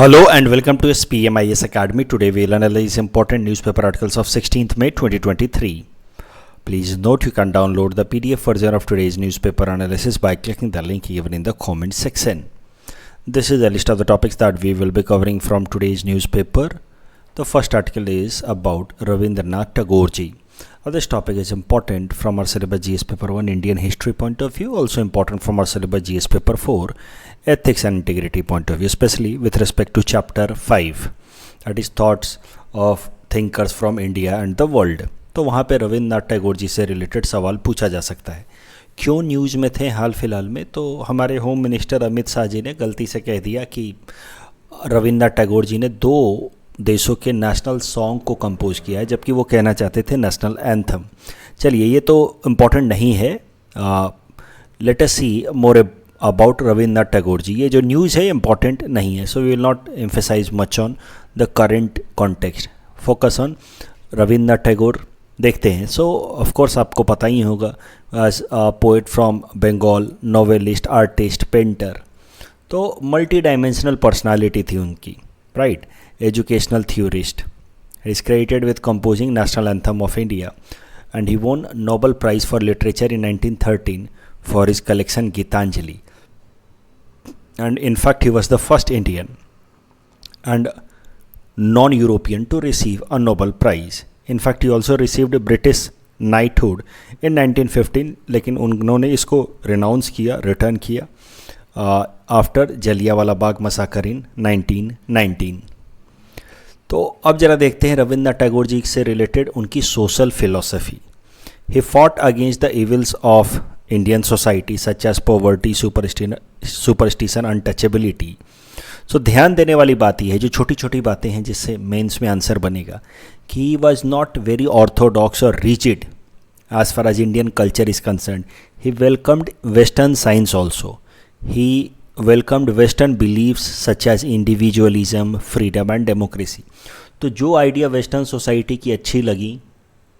Hello and welcome to SPMIS Academy. Today we'll analyze important newspaper articles of 16th May 2023. Please note you can download the PDF version of today's newspaper analysis by clicking the link given in the comment section. This is a list of the topics that we will be covering from today's newspaper. The first article is about Rabindranath Tagore ji. This topic is important from our syllabus GS paper 1 Indian history point of view, also important from our syllabus GS paper 4 ethics and integrity point of view, especially with respect to chapter 5, that is thoughts of thinkers from India and the world. तो वहाँ पे रविंद्रनाथ टैगोर जी से related सवाल पूछा जा सकता है. क्यों न्यूज़ में थे हाल फिलहाल में? तो हमारे होम मिनिस्टर अमित शाह जी ने गलती से कह दिया कि रविंद्रनाथ टैगोर जी ने दो देशों के नेशनल सॉन्ग को कंपोज किया है, जबकि वो कहना चाहते थे नेशनल एंथम. चलिए, ये तो इम्पॉर्टेंट नहीं है. Let us see more about Rabindranath Tagore ji. ये जो न्यूज़ है इम्पॉर्टेंट नहीं है, so we will not emphasize much on the current context. Focus on Rabindranath Tagore देखते हैं. सो ऑफ कोर्स आपको पता ही होगा, as poet from Bengal, novelist, artist, painter. तो मल्टी डायमेंशनल पर्सनालिटी थी उनकी, right. Educational theorist. He is credited with composing National Anthem of India, and he won Nobel Prize for Literature in 1913 for his collection Gitanjali. And in fact, he was the first Indian and non-European to receive a Nobel Prize. In fact, he also received a British knighthood in 1915, लेकिन उन्होंने इसको renounce किया, return किया after Jallianwala Bagh massacre in 1919. तो अब जरा देखते हैं रविंद्रनाथ टैगोर जी से रिलेटेड उनकी social philosophy. He fought against the evils of Indian society such as poverty, superstition, untouchability. So ध्यान देने वाली बात यह है, जो छोटी छोटी बातें हैं जिससे मेंस में आंसर बनेगा, कि he was not very orthodox और rigid as far as Indian culture is concerned. He welcomed western science also. He welcomed western beliefs such as individualism, freedom and democracy. तो जो आइडिया वेस्टर्न सोसाइटी की अच्छी लगी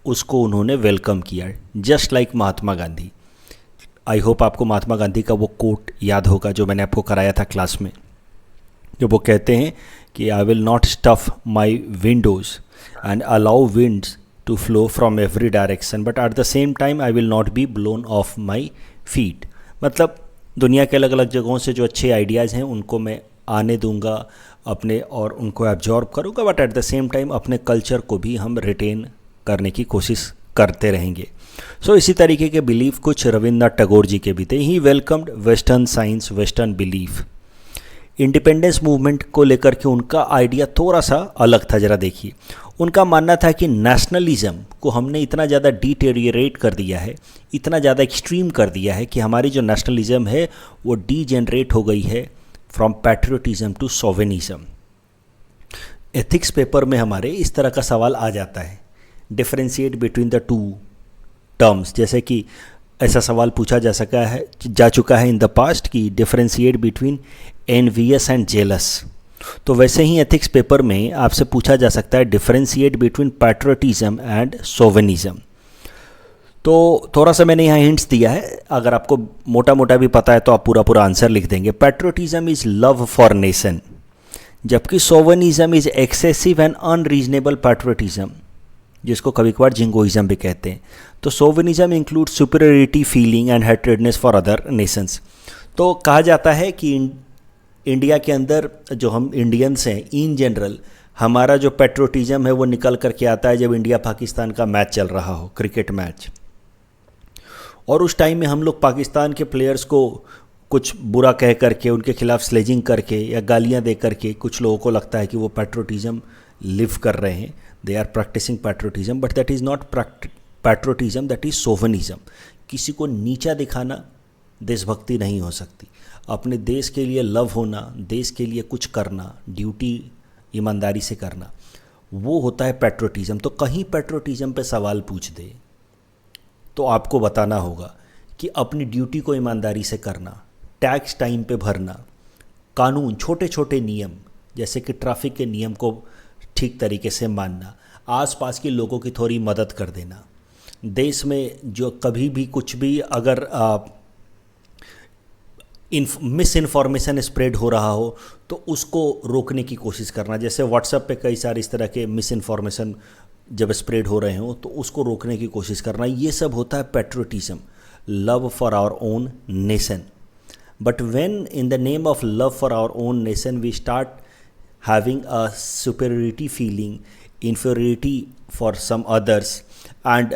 उसको उन्होंने welcome किया, just like Mahatma Gandhi. I hope आपको महात्मा गांधी का वो कोट याद होगा जो मैंने आपको कराया था क्लास में, जो वो कहते हैं कि I will not stuff my windows and allow winds to flow from every direction, but at the same time I will not be blown off my feet. मतलब दुनिया के अलग अलग जगहों से जो अच्छे आइडियाज़ हैं उनको मैं आने दूंगा अपने और उनको एब्जॉर्ब करूंगा, but at the same time अपने कल्चर को भी हम रिटेन करने की कोशिश करते रहेंगे. सो इसी तरीके के बिलीफ कुछ रविंद्रनाथ टैगोर जी के भी थे. He welcomed western science, western belief. Independence movement को लेकर के उनका आइडिया थोड़ा सा अलग था. ज़रा देखिए, उनका मानना था कि नेशनलिज्म को हमने इतना ज़्यादा डिटेरियरेट कर दिया है, इतना ज़्यादा एक्सट्रीम कर दिया है कि हमारी जो नेशनलिज्म है वो डीजेनरेट हो गई है from patriotism to chauvinism. Ethics paper में हमारे इस तरह का सवाल आ जाता है, differentiate between the two terms. जैसे कि ऐसा सवाल पूछा जा चुका है इन द पास्ट कि differentiate between envious and jealous. तो वैसे ही एथिक्स पेपर में आपसे पूछा जा सकता है डिफरेंशिएट बिटवीन पैट्रियोटिज्म एंड सोवेनिज्म. तो थोड़ा सा मैंने यहाँ हिंट्स दिया है, अगर आपको मोटा मोटा भी पता है तो आप पूरा पूरा आंसर लिख देंगे. Patriotism is love for nation, जबकि chauvinism is excessive and unreasonable patriotism, जिसको कभी कभार जिंगोइज्म भी कहते हैं. तो chauvinism include superiority feeling and hatredness for other nations. तो कहा जाता है कि इंडिया के अंदर जो हम इंडियंस हैं इन जनरल, हमारा जो पैट्रियोटिज्म है वो निकल करके आता है जब इंडिया पाकिस्तान का मैच चल रहा हो, क्रिकेट मैच, और उस टाइम में हम लोग पाकिस्तान के प्लेयर्स को कुछ बुरा कह करके, उनके खिलाफ स्लेजिंग करके या गालियां दे करके कुछ लोगों को लगता है कि वो पैट्रियोटिज्म लिव कर रहे हैं, they are practising patriotism, but that is not patriotism, that is chauvinism. किसी को नीचा दिखाना देशभक्ति नहीं हो सकती. अपने देश के लिए लव होना, देश के लिए कुछ करना, ड्यूटी ईमानदारी से करना, वो होता है पैट्रियोटिज्म. तो कहीं पैट्रियोटिज्म पे सवाल पूछ दे तो आपको बताना होगा कि अपनी ड्यूटी को ईमानदारी से करना, टैक्स टाइम पे भरना, कानून, छोटे छोटे नियम जैसे कि ट्रैफिक के नियम को ठीक तरीके से मानना, आसपास के लोगों की थोड़ी मदद कर देना. देश में जो कभी भी कुछ भी अगर मिस इन्फॉर्मेशन स्प्रेड हो रहा हो तो उसको रोकने की कोशिश करना। जैसे व्हाट्सएप पे कई सारे इस तरह के मिस इन्फॉर्मेशन जब स्प्रेड हो रहे हों तो उसको रोकने की कोशिश करना, ये सब होता है patriotism, love for our own nation. But when in the name of love for our own nation we start having a superiority feeling, inferiority for some others and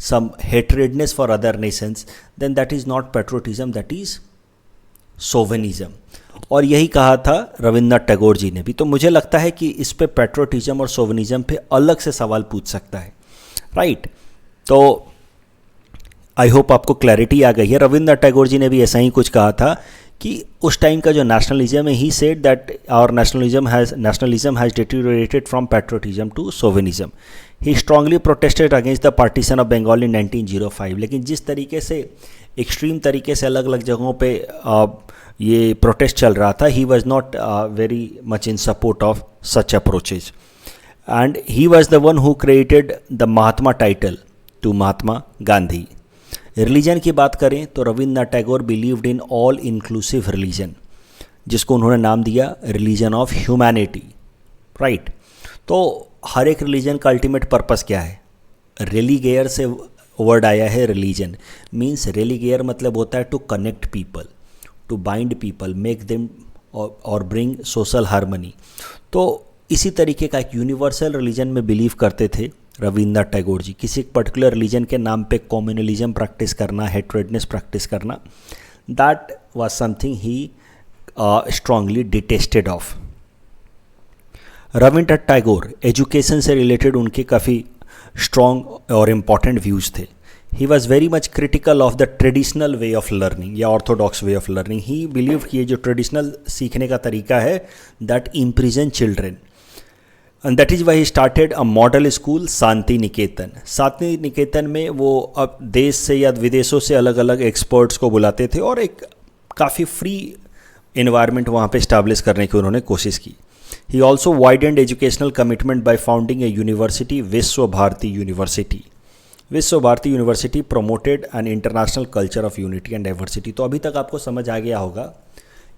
some hatredness for other nations, then that is not patriotism, that is सोवेनिज्म। और यही कहा था रविन्द्रनाथ टैगोर जी ने भी। तो मुझे लगता है कि इस पे पेट्रोटिज्म और सोवेनिज्म पे अलग से सवाल पूछ सकता है, राइट। तो आई होप आपको क्लैरिटी आ गई है। रविन्द्रनाथ टैगोर जी ने भी ऐसा ही कुछ कहा था कि उस टाइम का जो नेशनलिज्म है, he said that our nationalism has deteriorated from patriotism to chauvinism. He strongly protested against the partition of Bengal in 1905। लेकिन जिस तरीके से एक्सट्रीम तरीके से अलग अलग जगहों पे ये प्रोटेस्ट चल रहा था, he was not very much in support of such approaches and he was the one who created the Mahatma title to Mahatma Gandhi. Religion की बात करें तो Rabindranath Tagore believed in all inclusive religion, जिसको उन्होंने नाम दिया रिलीजन ऑफ ह्यूमैनिटी, राइट। तो हर एक रिलीजन का अल्टीमेट पर्पस क्या है? रेलीगेयर से वर्ड आया है रिलीजन, मीन्स रेलीगेयर मतलब होता है to connect people, to bind people, make them और ब्रिंग सोशल हार्मनी। तो इसी तरीके का एक यूनिवर्सल रिलीजन में बिलीव करते थे रविन्द्रनाथ टैगोर जी। किसी एक पर्टिकुलर रिलीजन के नाम पे कॉम्युनलिज्म प्रैक्टिस करना, हेट्रेडनेस प्रैक्टिस करना, that was something he strongly detested of. Rabindranath Tagore education से रिलेटेड उनके काफ़ी स्ट्रॉन्ग और इम्पॉर्टेंट व्यूज़ थे। He was very much critical of the traditional way of learning या orthodox way of learning. He believe कि ये जो ट्रेडिशनल सीखने का तरीका है that imprison children, and that is why he started a model school Shantiniketan. Shantiniketan में वो अब देश से या विदेशों से अलग अलग एक्सपर्ट्स को बुलाते थे और एक काफ़ी फ्री इन्वायरमेंट वहाँ पे इस्टेब्लिश करने की उन्होंने कोशिश की। He also widened educational commitment by founding a university, Vishwa Bharati university. Vishwa Bharati university promoted an international culture of unity and diversity. तो अभी तक आपको समझ आ गया होगा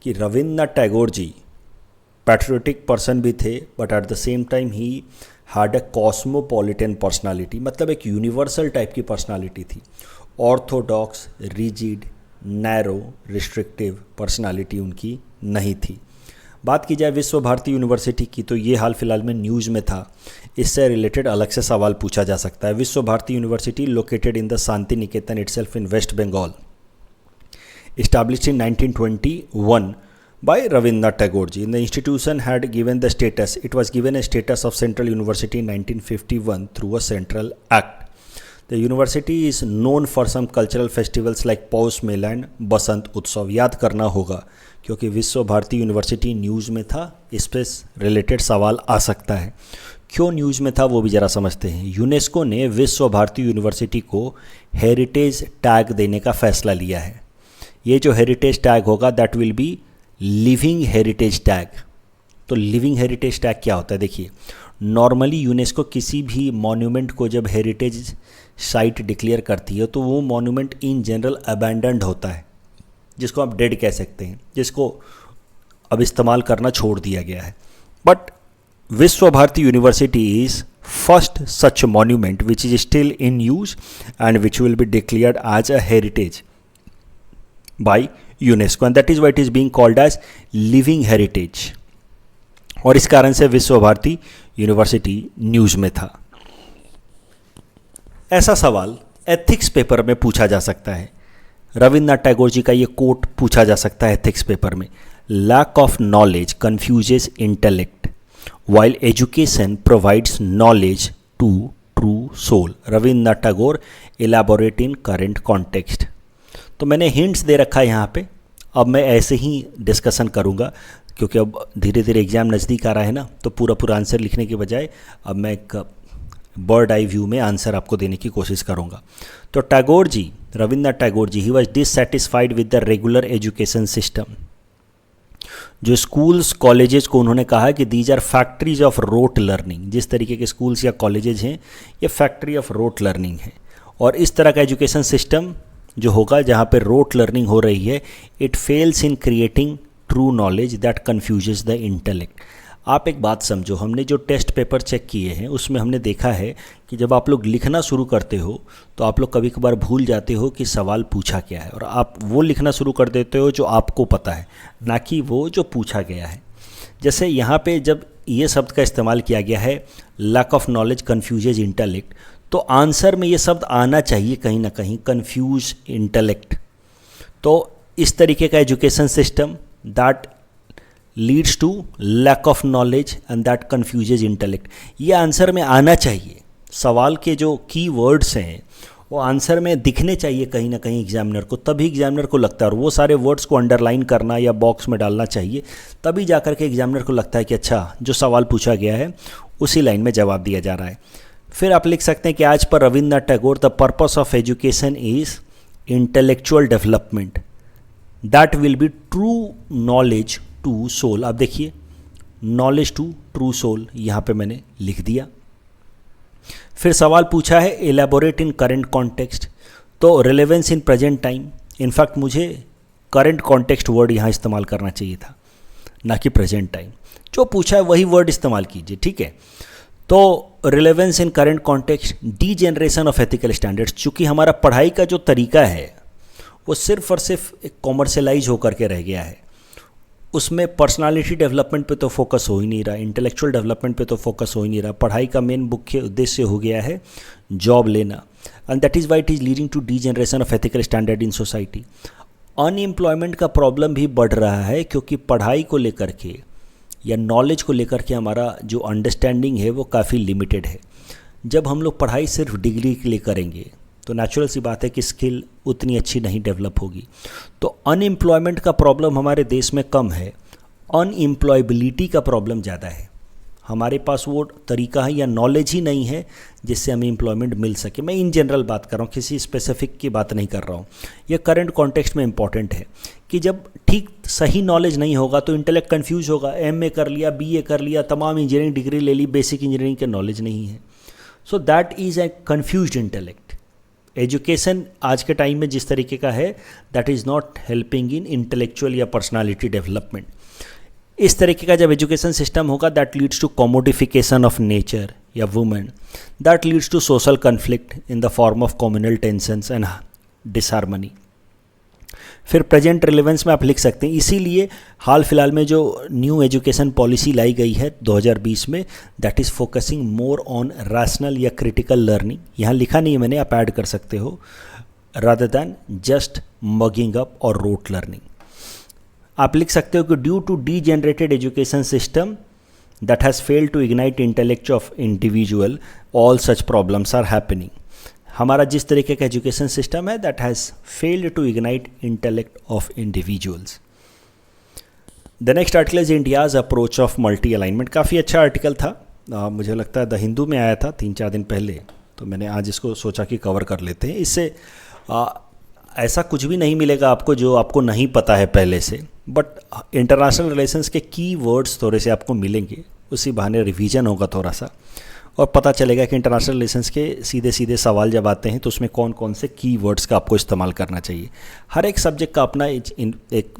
कि रविन्द्रनाथ टैगोर जी पैट्रियोटिक पर्सन भी थे, but at the same time he had a cosmopolitan personality, मतलब एक यूनिवर्सल टाइप की पर्सनालिटी थी। Orthodox, rigid, narrow, restrictive personality उनकी नहीं थी। बात की जाए विश्व भारती यूनिवर्सिटी की तो ये हाल फिलहाल में न्यूज़ में था, इससे रिलेटेड अलग से सवाल पूछा जा सकता है। Vishwa Bharati university located in the Shantiniketan itself in West Bengal, established in 1921 by Rabindranath Tagore ji. The institution had given the status, it was given a status of Central University in 1951 through a Central Act. The university is known for some cultural festivals like Poush Mela and Basant Utsav. याद करना होगा क्योंकि विश्व Bharati university news में था, इस पर related सवाल आ सकता है। क्यों न्यूज़ में था वो भी ज़रा समझते हैं। यूनेस्को ने विश्व भारती यूनिवर्सिटी को हेरिटेज टैग देने का फैसला लिया है। ये जो हेरिटेज टैग होगा that will B living heritage tag. तो लिविंग हेरिटेज टैग क्या होता है? देखिए, नॉर्मली यूनेस्को किसी भी मॉन्यूमेंट को जब हेरिटेज साइट डिक्लेयर करती है तो वो मॉन्यूमेंट इन जनरल अबैंडन्ड होता है, जिसको आप डेड कह सकते हैं, जिसको अब इस्तेमाल करना छोड़ दिया गया है। But Vishwa Bharati university is first such monument which is still in use and which will be declared as a heritage by UNESCO, and that is why it is being called as living heritage. और इस कारण से विश्व Bharati university news में था। ऐसा सवाल ethics paper में पूछा जा सकता है। रविन्द्रनाथ टैगोर जी का ये कोट पूछा जा सकता है एथिक्स पेपर में। Lack of knowledge confuses intellect while education provides knowledge to true soul. Rabindranath Tagore elaborate in current context. तो मैंने हिंट्स दे रखा है यहाँ पे, अब मैं ऐसे ही डिस्कशन करूँगा क्योंकि अब धीरे धीरे एग्ज़ाम नज़दीक आ रहा है ना, तो पूरा आंसर लिखने के बजाय अब मैं एक बर्ड आई व्यू में आंसर आपको देने की कोशिश करूँगा। तो Tagore ji, Rabindranath Tagore ji, he was dissatisfied with the regular education system. जो स्कूल्स कॉलेजेस को उन्होंने कहा कि these are factories of rote learning. जिस तरीके के स्कूल्स या कॉलेजेस हैं ये फैक्ट्री ऑफ रोट लर्निंग है, और इस तरह का एजुकेशन सिस्टम जो होगा जहाँ पे रोट लर्निंग हो रही है, it fails in creating true knowledge that confuses the intellect. आप एक बात समझो, हमने जो टेस्ट पेपर चेक किए हैं उसमें हमने देखा है कि जब आप लोग लिखना शुरू करते हो तो आप लोग कभी कभार भूल जाते हो कि सवाल पूछा क्या है, और आप वो लिखना शुरू कर देते हो जो आपको पता है, ना कि वो जो पूछा गया है। जैसे यहाँ पे जब ये शब्द का इस्तेमाल किया गया है, lack of knowledge confuses intellect, तो आंसर में ये शब्द आना चाहिए कहीं ना कहीं, कन्फ्यूज इंटेलेक्ट। तो इस तरीके का education system that leads to lack of knowledge and that confuses intellect, ये आंसर में आना चाहिए। सवाल के जो की वर्ड्स हैं वो आंसर में दिखने चाहिए कहीं ना कहीं एग्जामिनर को, तभी एग्जामिनर को लगता है, और वो सारे वर्ड्स को अंडरलाइन करना या बॉक्स में डालना चाहिए, तभी जाकर के एग्जामिनर को लगता है कि अच्छा जो सवाल पूछा गया है उसी लाइन में जवाब दिया जा रहा है। फिर आप लिख सकते हैं कि आज पर Rabindranath Tagore, the purpose of education is intellectual development that will be true knowledge to soul. आप देखिए, नॉलेज टू ट्रू सोल यहाँ पे मैंने लिख दिया। फिर सवाल पूछा है एलेबोरेट इन करेंट कॉन्टेक्स्ट, तो relevance in present time, in fact मुझे करेंट कॉन्टेक्स्ट वर्ड यहाँ इस्तेमाल करना चाहिए था, ना कि प्रेजेंट टाइम। जो पूछा है वही वर्ड इस्तेमाल कीजिए, ठीक है। तो relevance in current context, D generation of ethical standards, चूँकि हमारा पढ़ाई का जो तरीका है वो सिर्फ और सिर्फ एक कॉमर्शलाइज होकर के रह गया है, उसमें पर्सनालिटी डेवलपमेंट पे तो फोकस हो ही नहीं रहा, इंटेलेक्चुअल डेवलपमेंट पे तो फोकस हो ही नहीं रहा। पढ़ाई का मेन मुख्य उद्देश्य हो गया है जॉब लेना, and that is why it is leading to degeneration of ethical standard in society. Unemployment का प्रॉब्लम भी बढ़ रहा है, क्योंकि पढ़ाई को लेकर के या नॉलेज को लेकर के हमारा जो अंडरस्टैंडिंग है वो काफ़ी लिमिटेड है। जब हम लोग पढ़ाई सिर्फ डिग्री के लिए करेंगे तो नेचुरल सी बात है कि स्किल उतनी अच्छी नहीं डेवलप होगी। तो अनएम्प्लॉयमेंट का प्रॉब्लम हमारे देश में कम है, अनएम्प्लॉयबिलिटी का प्रॉब्लम ज़्यादा है। हमारे पास वो तरीका है या नॉलेज ही नहीं है जिससे हमें एम्प्लॉयमेंट मिल सके। मैं इन जनरल बात कर रहा हूँ, किसी स्पेसिफिक की बात नहीं कर रहा हूँ। ये करंट कॉन्टेक्स्ट में इंपॉर्टेंट है कि जब ठीक सही नॉलेज नहीं होगा तो इंटेलेक्ट कन्फ्यूज होगा। एमए कर लिया, बीए कर लिया, तमाम इंजीनियरिंग डिग्री ले ली, बेसिक इंजीनियरिंग के नॉलेज नहीं है। So that is a confused intellect. Education आज के टाइम में जिस तरीके का है, that is not helping in intellectual या पर्सनालिटी डेवलपमेंट। इस तरीके का जब एजुकेशन सिस्टम होगा, that leads to commodification of nature या women, that leads to social conflict in the form of communal tensions and disharmony. फिर प्रेजेंट रिलेवेंस में आप लिख सकते हैं, इसीलिए हाल फिलहाल में जो न्यू एजुकेशन पॉलिसी लाई गई है 2020 में, that is focusing more on rational या क्रिटिकल लर्निंग। यहाँ लिखा नहीं है मैंने, आप ऐड कर सकते हो, rather than just mugging up और रोट लर्निंग। आप लिख सकते हो कि due to degenerated education system that has failed to ignite intellect of individual, all such problems are happening. हमारा जिस तरीके का एजुकेशन सिस्टम है, that has failed to ignite intellect of individuals. The next article is India's approach of multi alignment. काफ़ी अच्छा article था, मुझे लगता है द हिंदू में आया था 3-4 दिन पहले, तो मैंने आज इसको सोचा कि कवर कर लेते हैं। इससे ऐसा कुछ भी नहीं मिलेगा आपको जो आपको नहीं पता है पहले से, बट इंटरनेशनल रिलेशंस के की वर्ड्स थोड़े से आपको मिलेंगे, उसी बहाने रिवीजन होगा थोड़ा सा, और पता चलेगा कि इंटरनेशनल रिलेशंस के सीधे सीधे सवाल जब आते हैं तो उसमें कौन कौन से की वर्ड्स का आपको इस्तेमाल करना चाहिए। हर एक सब्जेक्ट का अपना एक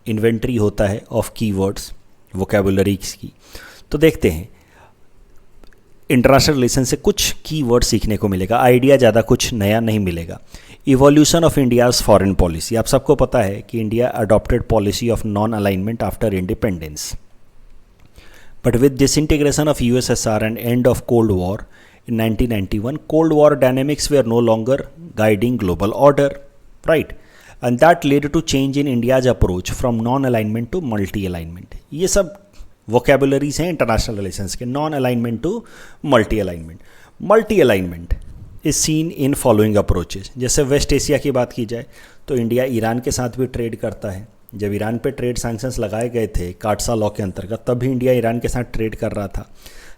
इन्वेंट्री होता है ऑफ की वर्ड्स, वोकेबुलरीज की। तो देखते हैं, इंटरनेशनल रिलेशन से कुछ की वर्ड सीखने को मिलेगा, आइडिया ज़्यादा कुछ नया नहीं मिलेगा। Evolution of India's foreign policy. आप सबको पता है कि India adopted policy of non alignment after independence, but with disintegration of USSR and end of Cold War in 1991, Cold War dynamics were no longer guiding global order, right? And that led to change in India's approach from non-alignment to multi-alignment. ये सब vocabularies हैं international relations के, non-alignment to multi-alignment. Multi-alignment is seen in following approaches. जैसे waste Asia की बात की जाए तो इंडिया ईरान के साथ भी ट्रेड करता है। जब ईरान पे ट्रेड सैंक्शंस लगाए गए थे काटसा लॉ के अंतर्गत, तब भी इंडिया ईरान के साथ ट्रेड कर रहा था।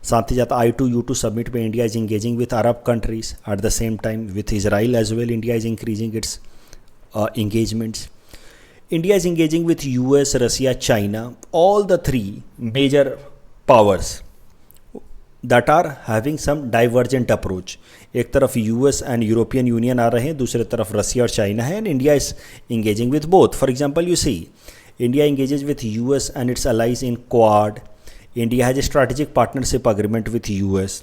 साथ ही साथ I2U2 समिट पे India is engaging with Arab countries, at the same time with Israel as well India is increasing its engagements. India is engaging with US, Russia, China, all the three major powers that are having some divergent approach. एक तरफ US and European Union आ रहे हैं, दूसरी तरफ Russia और China है, and India is engaging with both. For example, you see India engages with US and its allies in Quad. India has a strategic partnership agreement with US.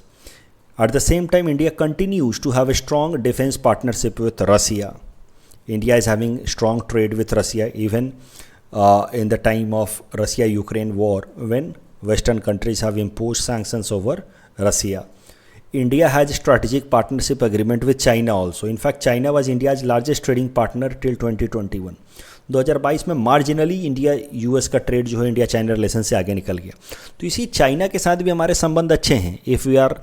At the same time, India continues to have a strong defense partnership with Russia. India is having strong trade with Russia even in the time of Russia-Ukraine war, when Western countries have imposed sanctions over Russia. India has a strategic partnership agreement with China also. In fact, China was India's largest trading partner till 2021. 2022 में marginally India US का trade जो है India China relation से आगे निकल गया। तो इसी चाइना के साथ भी हमारे संबंध अच्छे हैं। If we are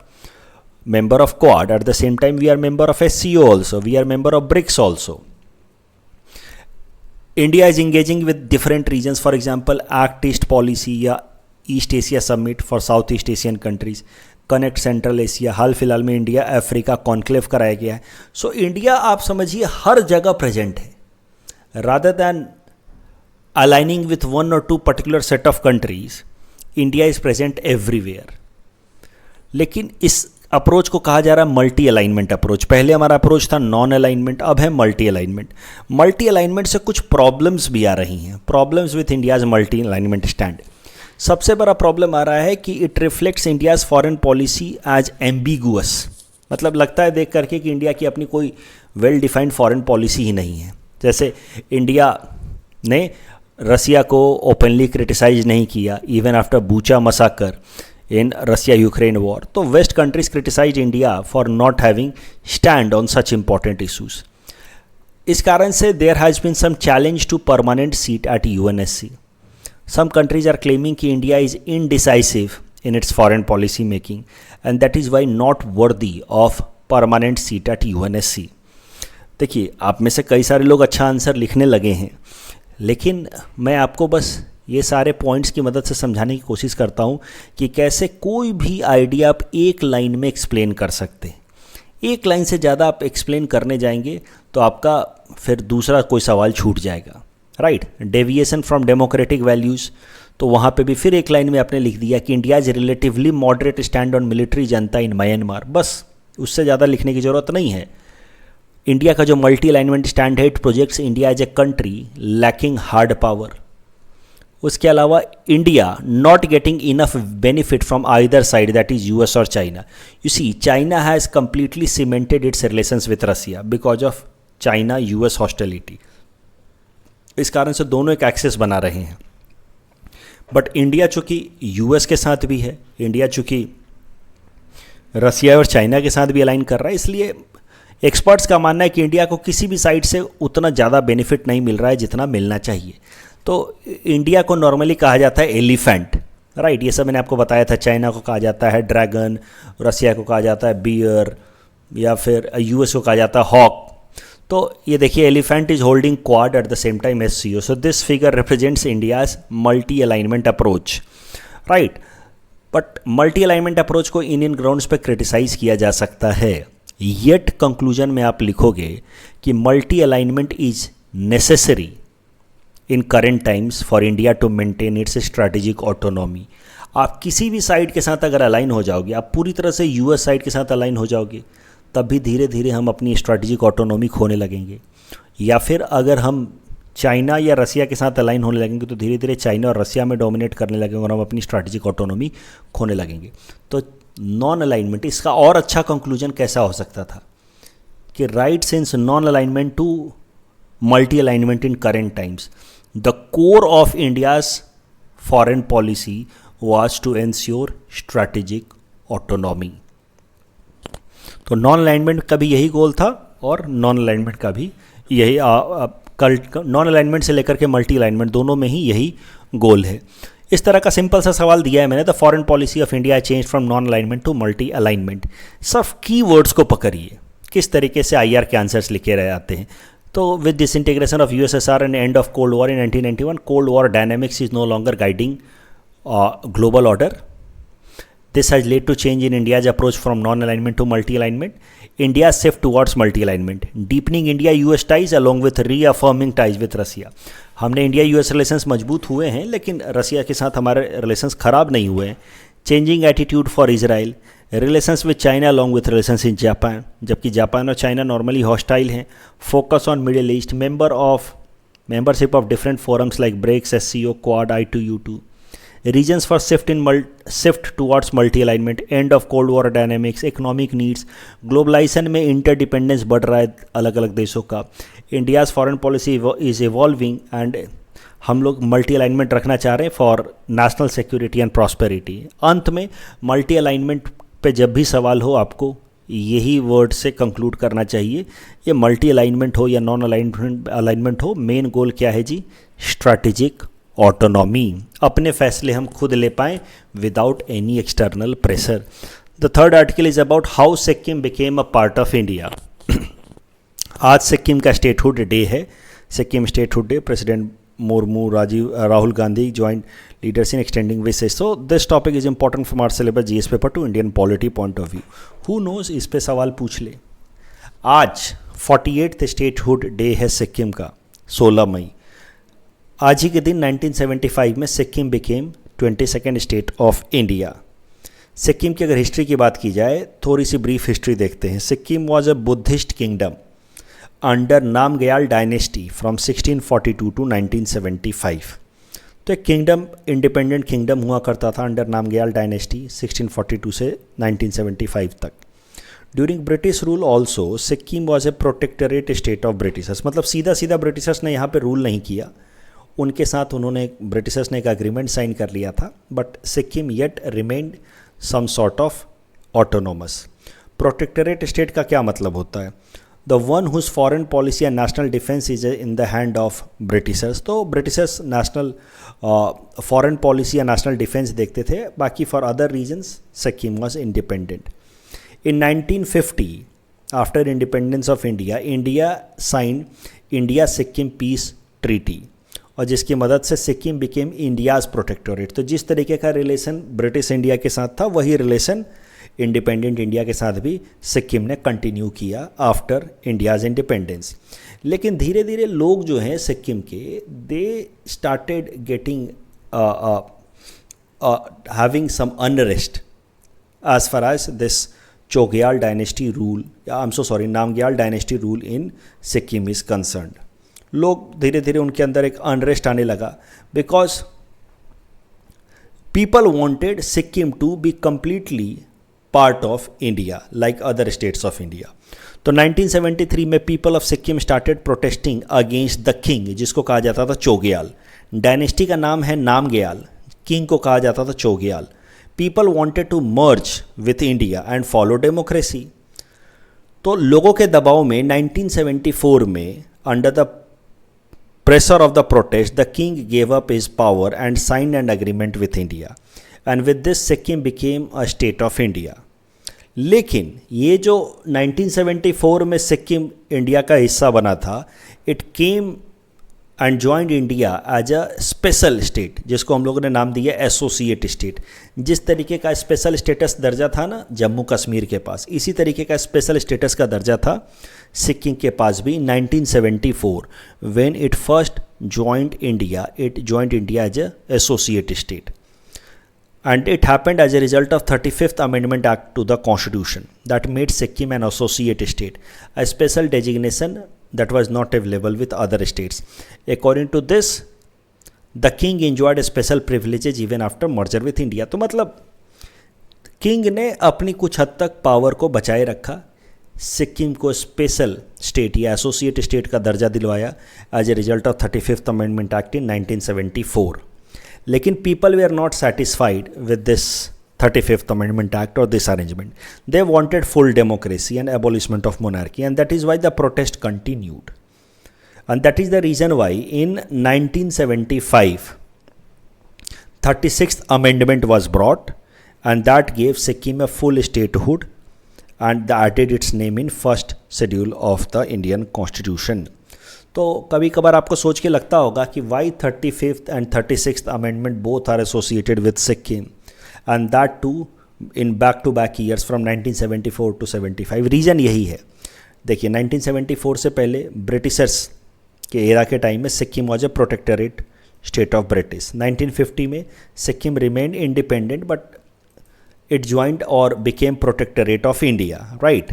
member of Quad, at the same time we are member of SCO also, we are member of BRICS also. India is engaging with different regions, for example Act East policy या East Asia summit for South East Asian countries, connect Central Asia, हाल फिलहाल में India Africa conclave कराया गया है। So India आप समझिए हर जगह प्रेजेंट है। Rather than aligning with one or two particular set of countries, India is present everywhere. लेकिन इस अप्रोच को कहा जा रहा है मल्टी अलाइनमेंट अप्रोच। पहले हमारा अप्रोच था नॉन अलाइनमेंट, अब है मल्टी अलाइनमेंट। मल्टी अलाइनमेंट से कुछ प्रॉब्लम्स भी आ रही हैं, problems with India's multi alignment stand. सबसे बड़ा प्रॉब्लम आ रहा है कि it reflects India's foreign policy as ambiguous. मतलब लगता है देख करके कि इंडिया की अपनी कोई वेल डिफाइंड फॉरेन पॉलिसी ही नहीं है। जैसे इंडिया ने रसिया को ओपनली क्रिटिसाइज नहीं किया even after Bucha massacre in Russia Ukraine war, तो west countries criticize India for not having stand on such important issues. इस कारण से there has been some challenge to permanent seat at UNSC। Some countries are claiming कि India is indecisive in its foreign policy making and that is why not worthy of permanent seat at UNSC। देखिए, आप में से कई सारे लोग अच्छा answer लिखने लगे हैं, लेकिन मैं आपको बस ये सारे पॉइंट्स की मदद से समझाने की कोशिश करता हूँ कि कैसे कोई भी आइडिया आप एक लाइन में एक्सप्लेन कर सकते हैं। एक लाइन से ज़्यादा आप एक्सप्लेन करने जाएंगे तो आपका फिर दूसरा कोई सवाल छूट जाएगा, right. Deviation from democratic values, तो वहाँ पे भी फिर एक लाइन में आपने लिख दिया कि India is relatively moderate stand on military Janata in Myanmar. बस उससे ज़्यादा लिखने की ज़रूरत नहीं है। इंडिया का जो मल्टी अलाइनमेंट स्टैंड है, it projects India as a country lacking hard power. उसके अलावा India not getting enough benefit from either side, that is US और China. You see, China has completely cemented its relations with Russia because of China US hostility. इस कारण से दोनों एक access बना रहे हैं। बट इंडिया चूँकि US के साथ भी है, इंडिया चूँकि रसिया और चाइना के साथ भी अलाइन कर रहा है, इसलिए एक्सपर्ट्स का मानना है कि इंडिया को किसी भी साइड से उतना ज़्यादा बेनिफिट नहीं मिल रहा है जितना मिलना चाहिए। तो इंडिया को नॉर्मली कहा जाता है एलिफेंट, राइट। ये सब मैंने आपको बताया था। चाइना को कहा जाता है ड्रैगन, रसिया को कहा जाता है बियर, या फिर US को कहा जाता है हॉक। तो ये देखिए, elephant is holding quad at the same time SCO। So this figure represents India's multi alignment approach, right. But multi alignment approach को इन ग्राउंड्स पे क्रिटिसाइज किया जा सकता है। येट कंक्लूजन में आप लिखोगे कि multi alignment is necessary in current times for India to maintain its strategic autonomy. आप किसी भी साइड के साथ अगर अलाइन हो जाओगे, आप पूरी तरह से US साइड के साथ अलाइन हो जाओगे, तब भी धीरे धीरे हम अपनी स्ट्रैटेजिक ऑटोनॉमी खोने लगेंगे। या फिर अगर हम चाइना या रसिया के साथ अलाइन होने लगेंगे तो धीरे धीरे चाइना और रसिया में डोमिनेट करने लगेंगे और हम अपनी स्ट्रैटेजिक ऑटोनॉमी खोने लगेंगे। तो नॉन अलाइनमेंट, इसका और अच्छा कंक्लूजन कैसा हो सकता था कि right since non alignment to multi alignment in current times, the core of India's foreign policy was to ensure strategic autonomy. तो नॉन अलाइनमेंट का भी यही गोल था और नॉन अलाइनमेंट का भी यही नॉन अलाइनमेंट से लेकर के मल्टी अलाइनमेंट दोनों में ही यही गोल है। इस तरह का सिंपल सा सवाल दिया है मैंने, the foreign policy of India change from non alignment to multi alignment. सब की वर्ड्स को पकड़िए, किस तरीके से IR के आंसर्स लिखे रहे आते हैं। तो with disintegration of USSR and end of cold war in 1991, cold war dynamics is no longer guiding global order. This has led to change in India's approach from non-alignment to multi-alignment. India's shift towards multi-alignment, deepening India-US ties along with reaffirming ties with Russia. हमने India US relations मजबूत हुए हैं, लेकिन रसिया के साथ हमारे relations ख़राब नहीं हुए हैं। Changing attitude for Israel, relations with China along with relations in Japan, जबकि जापान और चाइना नॉर्मली हॉस्टाइल हैं, focus on middle east, membership of different forums like BRICS, SCO, Quad, I2U2, regions for shift towards multi-alignment, end of Cold War dynamics, economic needs, globalisation में interdependence बढ़ रहा है अलग अलग देशों का, India's foreign policy is evolving and हम लोग मल्टी अलाइनमेंट रखना चाह रहे हैं for national security and prosperity. अंत में मल्टी अलाइनमेंट पे जब भी सवाल हो आपको यही वर्ड से कंक्लूड करना चाहिए, ये मल्टी अलाइनमेंट हो या नॉन अलाइनमेंट हो, मेन गोल क्या है जी? स्ट्रैटेजिक ऑटोनॉमी, अपने फैसले हम खुद ले पाएँ without any external pressure. The third article is about how Sikkim became a part of India. आज सिक्किम का स्टेटहुड डे है, Sikkim statehood day, president Murmu, Rahul Gandhi joined leaders in extending wishes. So this topic is important from our syllabus GS paper to Indian polity point of view. Who knows, इस पे सवाल पूछ ले। आज 48th statehood day है सिक्किम का, 16 मई। आज ही के दिन 1975 में Sikkim became 22nd state of India. Sikkim की अगर हिस्ट्री की बात की जाए, थोड़ी सी ब्रीफ हिस्ट्री देखते हैं। Sikkim was a Buddhist kingdom under Namgyal dynasty from 1642 to 1975। तो एक किंगडम, इंडिपेंडेंट किंगडम हुआ करता था अंडर नामग्याल डायनेस्टी 1642 से 1975 तक। During British rule also Sikkim was a protectorate state of Britishers, मतलब सीधा सीधा ब्रिटिशर्स ने यहाँ पे रूल नहीं किया, उनके साथ ब्रिटिशर्स ने एक अग्रीमेंट साइन कर लिया था, but Sikkim yet remained some sort of autonomous. Protectorate state का क्या मतलब होता है? The one whose foreign policy and national defence is in the hand of Britishers. तो ब्रिटिशर्स नेशनल फॉरेन पॉलिसी या नेशनल डिफेंस देखते थे, बाकी for other reasons Sikkim was independent. In 1950 after independence of India, India sign India Sikkim peace treaty, और जिसकी मदद से Sikkim became India's protectorate. तो जिस तरीके का रिलेशन ब्रिटिश इंडिया के साथ था, वही रिलेशन इंडिपेंडेंट इंडिया के साथ भी सिक्किम ने कंटिन्यू किया आफ्टर इंडियाज़ इंडिपेंडेंस। लेकिन धीरे धीरे लोग जो हैं सिक्किम के, they started getting having some unrest as far as this Chogyal dynasty rule, Namgyal dynasty rule in Sikkim is concerned. लोग धीरे धीरे उनके अंदर एक अनरेस्ट आने लगा, because people wanted Sikkim to be completely part of India like other states of India. तो 1973 में people of Sikkim started protesting against the king, जिसको कहा जाता था चोग्याल। डायनेस्टी का नाम है नामग्याल, किंग को कहा जाता था Chogyal. People wanted to merge with India and follow democracy. तो लोगों के दबाव में 1974 में under the pressure of the protest, the king gave up his power and signed an agreement with India. And with this, Sikkim became a state of India. लेकिन ये जो 1974 में सिक्किम इंडिया का हिस्सा बना था, it came and joined India as a special state, जिसको हम लोगों ने नाम दिया एसोसिएट स्टेट। जिस तरीके का स्पेशल स्टेटस दर्जा था ना जम्मू कश्मीर के पास, इसी तरीके का स्पेशल स्टेटस का दर्जा था सिक्किम के पास भी 1974 when it first joined India. It joined India as a associate state and it happened as a result of 35th Amendment Act to the Constitution that made Sikkim an associate state, a special designation that was not available with other states. According to this, the king enjoyed special privileges even after merger with India. तो मतलब king ने अपनी कुछ हद तक power को बचाए रखा, सिक्किम को स्पेशल स्टेट या एसोसिएट स्टेट का दर्जा दिलवाया as a result of 35th amendment act in 1974। लेकिन पीपल वे are not satisfied with this 35th amendment act और this arrangement. They wanted full democracy and abolishment of monarchy, and that is why the protest continued, and that is the reason why in 1975 36th amendment was brought and that gave Sikkim a full statehood and added its name in first schedule of the Indian Constitution. तो कभी कभार आपको सोच के लगता होगा कि Y 35th and 36th amendment both are associated with Sikkim and that too in back to back years from 1974 to 75। Reason यही है, देखिए 1974 से पहले ब्रिटिशर्स के एरा के टाइम में Sikkim was a protectorate state of British. 1950 में Sikkim remained independent but it joined or became protectorate of India, right?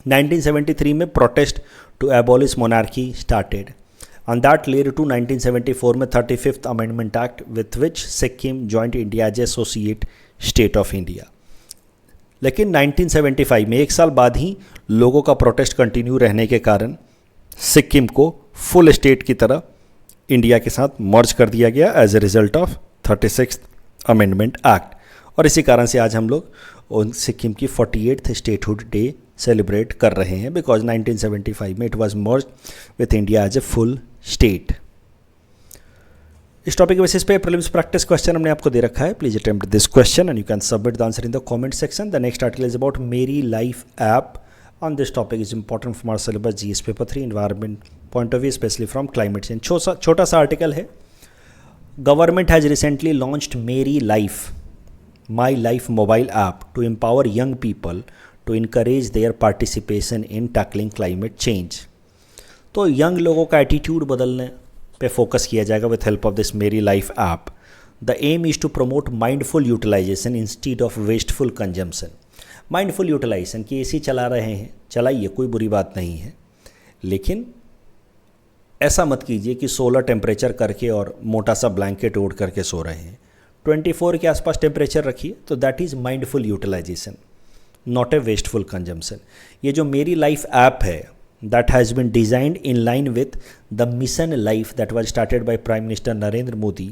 1973 में protest to abolish monarchy started, and that led to 1974 में 35th Amendment Act with which Sikkim joined India as associate state of India. लेकिन 1975 में एक साल बाद ही लोगों का protest continue रहने के कारण सिक्किम को फुल स्टेट की तरह इंडिया के साथ मर्ज कर दिया गया as a result of 36th amendment act. और इसी कारण से आज हम लोग सिक्किम की 48th स्टेटहुड डे सेलिब्रेट कर रहे हैं, बिकॉज 1975 में it was merge with India as a full state. इस टॉपिक के बेसिस पे प्रीलिम्स प्रैक्टिस क्वेश्चन हमने आपको दे रखा है. Please attempt this question and you can submit the answer in the comment section. The next article is about Meri life app. On this topic is important from our syllabus GS paper 3 environment point of view, especially from climate change. छोटा सा article है. Government has recently launched मेरी life, My Life mobile app to empower young people to encourage their participation in tackling climate change. तो young लोगों का attitude बदलने पे focus किया जाएगा with help of this Meri life app. The aim is to promote mindful utilisation instead of wasteful consumption. Mindful utilisation कि AC चला रहे हैं, चलाइए, कोई बुरी बात नहीं है, लेकिन ऐसा मत कीजिए कि 16 टेम्परेचर करके और मोटा सा ब्लैंकेट ओढ़ करके सो रहे हैं. 24 के आसपास टेम्परेचर रखिए, तो that is mindful utilisation, not a wasteful consumption. ये जो मेरी लाइफ ऐप है, that has been designed in line with the mission life that was started by Prime Minister Narendra Modi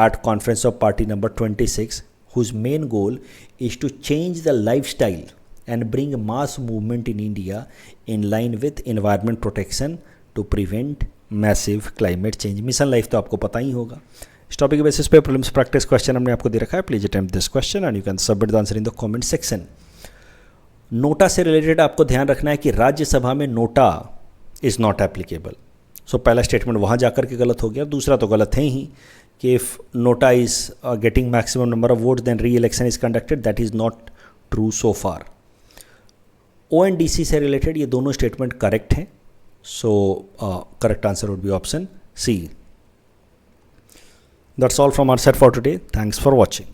at Conference of Party number 26, whose main goal is to change the lifestyle and bring mass movement in India in line with environment protection to prevent massive climate change. Mission life तो आपको पता ही होगा. इस topic के basis पे prelims practice question हमने आपको दे रखा है. Please attempt this question and you can submit the answer in the comment section. NOTA से रिलेटेड आपको ध्यान रखना है कि राज्यसभा में नोटा इज़ नॉट एप्लीकेबल. सो पहला स्टेटमेंट वहाँ जाकर के गलत हो गया. दूसरा तो गलत है ही कि if NOTA is getting maximum number of votes then re election is conducted. That is not true so far. ONDC से रिलेटेड ये दोनों स्टेटमेंट करेक्ट हैं. So correct answer would be option C. That's all from our side for today. Thanks for watching.